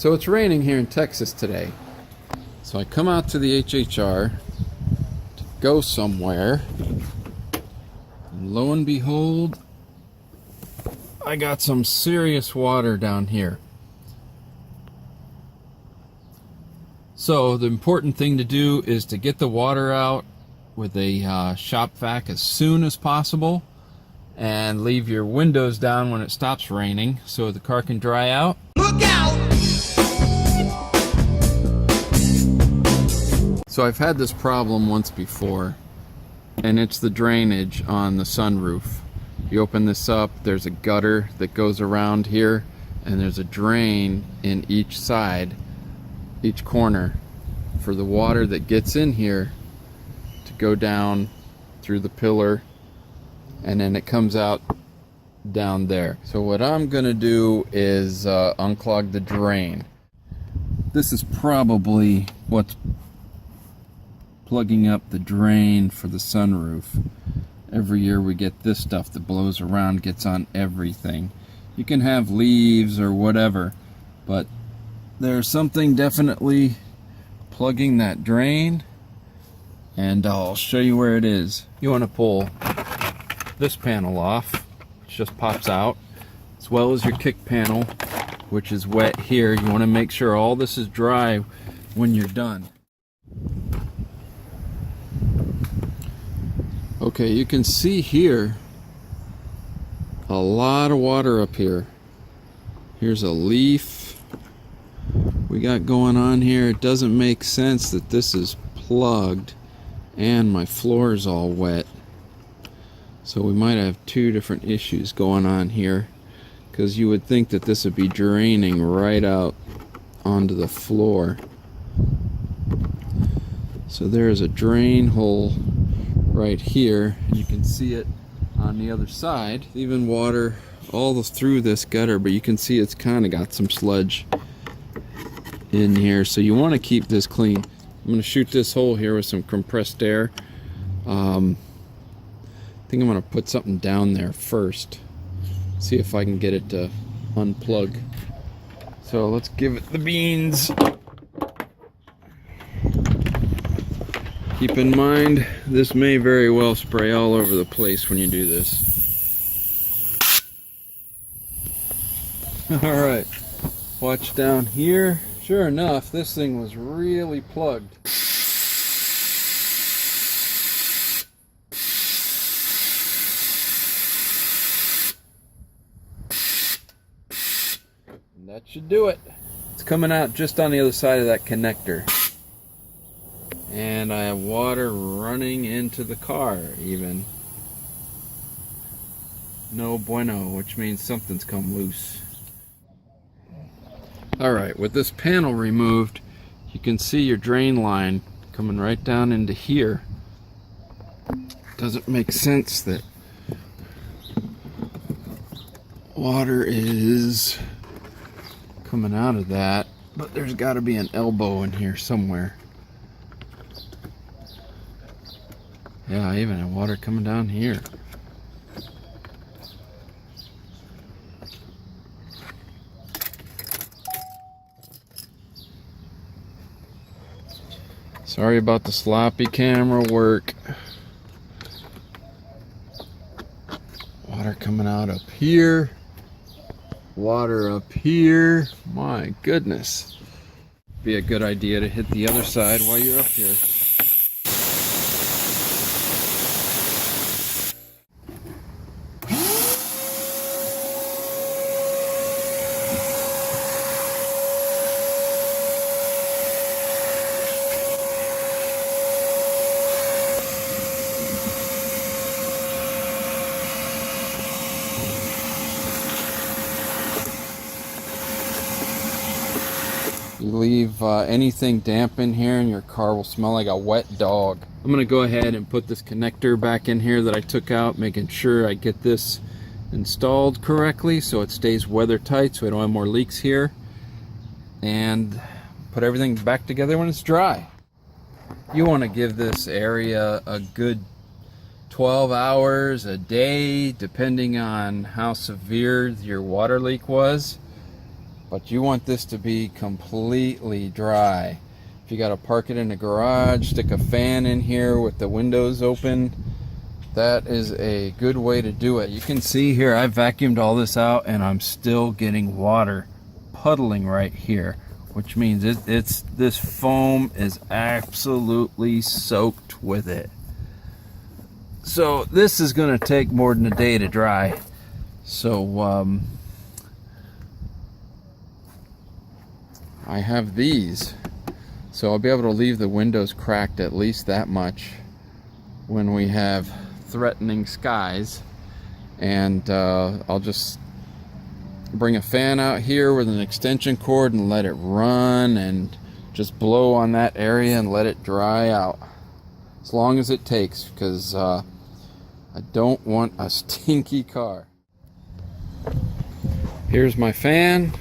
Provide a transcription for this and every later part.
So it's raining here in Texas today. So I come out to the HHR to go somewhere. And lo and behold, I got some serious water down here. So the important thing to do is to get the water out with a shop vac as soon as possible and leave your windows down when it stops raining so the car can dry out. Look out! So I've had this problem once before, and it's the drainage on the sunroof. You open this up, there's a gutter that goes around here, and there's a drain in each side, each corner, for the water that gets in here to go down through the pillar, and then it comes out down there. So what I'm gonna do is unclog the drain. This is probably what's plugging up the drain for the sunroof. Every year we get this stuff that blows around, gets on everything. You can have leaves or whatever, but there's something definitely plugging that drain, and I'll show you where it is. You want to pull this panel off, which just pops out, as well as your kick panel, which is wet here. You want to make sure all this is dry when you're done. Okay, you can see here a lot of water up here. Here's a leaf we got going on here. It doesn't make sense that this is plugged and my floor is all wet. So we might have two different issues going on here, because you would think that this would be draining right out onto the floor. So there's a drain hole right here, and you can see it on the other side. Even water all through this gutter, but you can see it's kind of got some sludge in here, so you want to keep this clean. I'm going to shoot this hole here with some compressed air. I think I'm going to put something down there first, see if I can get it to unplug. So let's give it the beans. Keep in mind, this may very well spray all over the place when you do this. Alright, watch down here. Sure enough, this thing was really plugged. And that should do it. It's coming out just on the other side of that connector. And I have water running into the car even. No bueno, which means something's come loose. Alright, with this panel removed, you can see your drain line coming right down into here. Doesn't make sense that water is coming out of that, but there's got to be an elbow in here somewhere. Yeah, I even have water coming down here. Sorry about the sloppy camera work. Water coming out up here. Water up here. My goodness. Be a good idea to hit the other side while you're up here. You leave anything damp in here and your car will smell like a wet dog. I'm going to go ahead and put this connector back in here that I took out, making sure I get this installed correctly so it stays weather tight so we don't have more leaks here. And put everything back together when it's dry. You want to give this area a good 12 hours a day, depending on how severe your water leak was. but you want this to be completely dry. If you got to park it in the garage, stick a fan in here with the windows open, that is a good way to do it. You can see here I vacuumed all this out and I'm still getting water puddling right here, which means this foam is absolutely soaked with it. So this is going to take more than a day to dry. So I have these, so I'll be able to leave the windows cracked at least that much when we have threatening skies. And I'll just bring a fan out here with an extension cord and let it run and just blow on that area and let it dry out as long as it takes, because I don't want a stinky car. Here's my fan,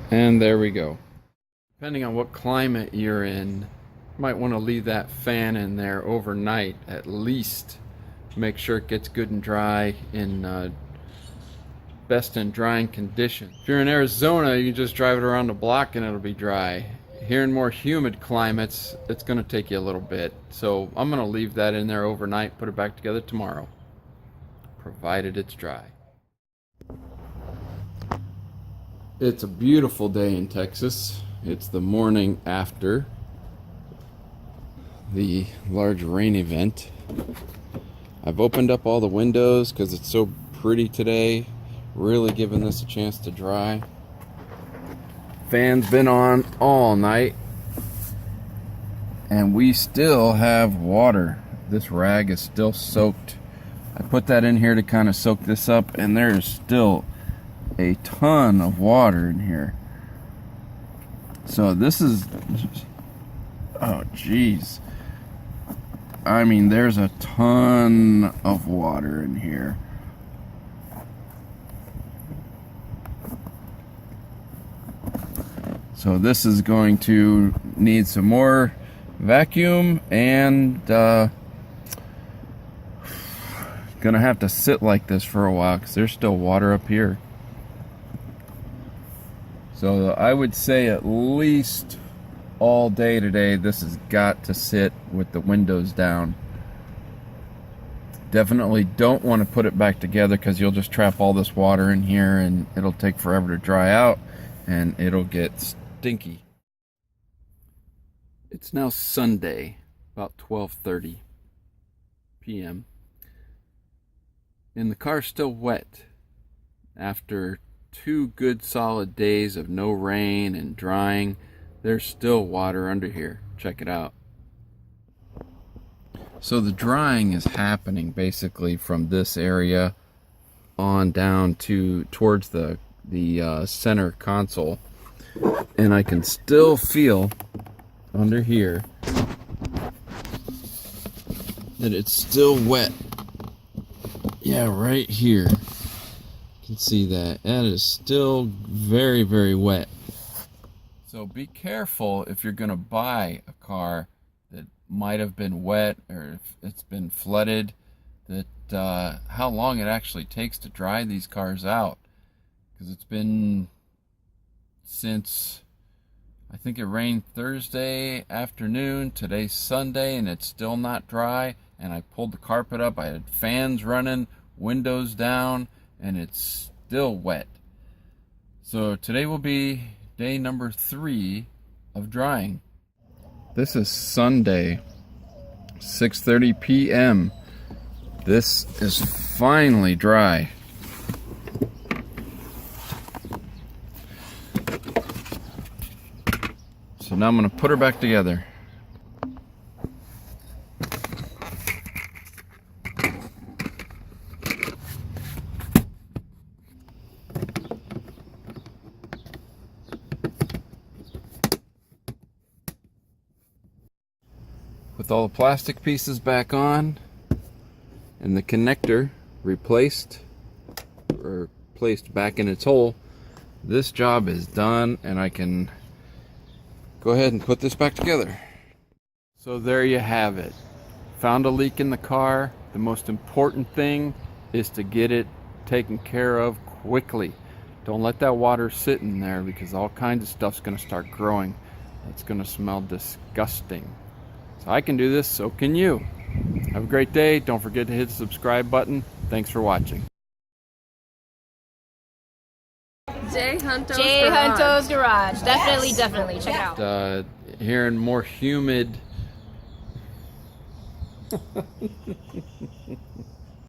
and there we go. Depending on what climate you're in, you might want to leave that fan in there overnight at least. Make sure it gets good and dry in best in drying condition. If you're in Arizona, you can just drive it around the block and it'll be dry. Here in more humid climates, it's going to take you a little bit. So I'm going to leave that in there overnight, put it back together tomorrow, provided it's dry. It's a beautiful day in Texas. It's the morning after the large rain event. I've opened up all the windows because it's so pretty today, really giving this a chance to dry. Fan's been on all night and we still have water. This rag is still soaked. I put that in here to kind of soak this up, and there's still a ton of water in here. So this is, oh geez, I mean there's a ton of water in here. So this is going to need some more vacuum, and gonna have to sit like this for a while because there's still water up here. So I would say at least all day today this has got to sit with the windows down. Definitely don't want to put it back together because you'll just trap all this water in here and it'll take forever to dry out and it'll get stinky. It's now Sunday, about 12:30 p.m. and the car's still wet after 2 good solid days of no rain and drying. There's still water under here. Check it out. So the drying is happening basically from this area on down towards the center console, and I can still feel under here that it's still wet. Yeah, right here. You can see that. That is still very, very wet. So be careful if you're going to buy a car that might have been wet or if it's been flooded, that how long it actually takes to dry these cars out. Because it's been since, I think it rained Thursday afternoon, today's Sunday, and it's still not dry. And I pulled the carpet up, I had fans running, windows down, and it's still wet. So today will be day number 3 of drying. This is Sunday, 6:30 p.m. This is finally dry. So now I'm going to put her back together. With all the plastic pieces back on and the connector replaced or placed back in its hole, this job is done and I can go ahead and put this back together. So there you have it. Found a leak in the car. The most important thing is to get it taken care of quickly. Don't let that water sit in there because all kinds of stuff's going to start growing. It's going to smell disgusting. So I can do this, so can you. Have a great day. Don't forget to hit the subscribe button. Thanks for watching. J. J. Hunto's Garage. Definitely, definitely. Check it out. Here in more humid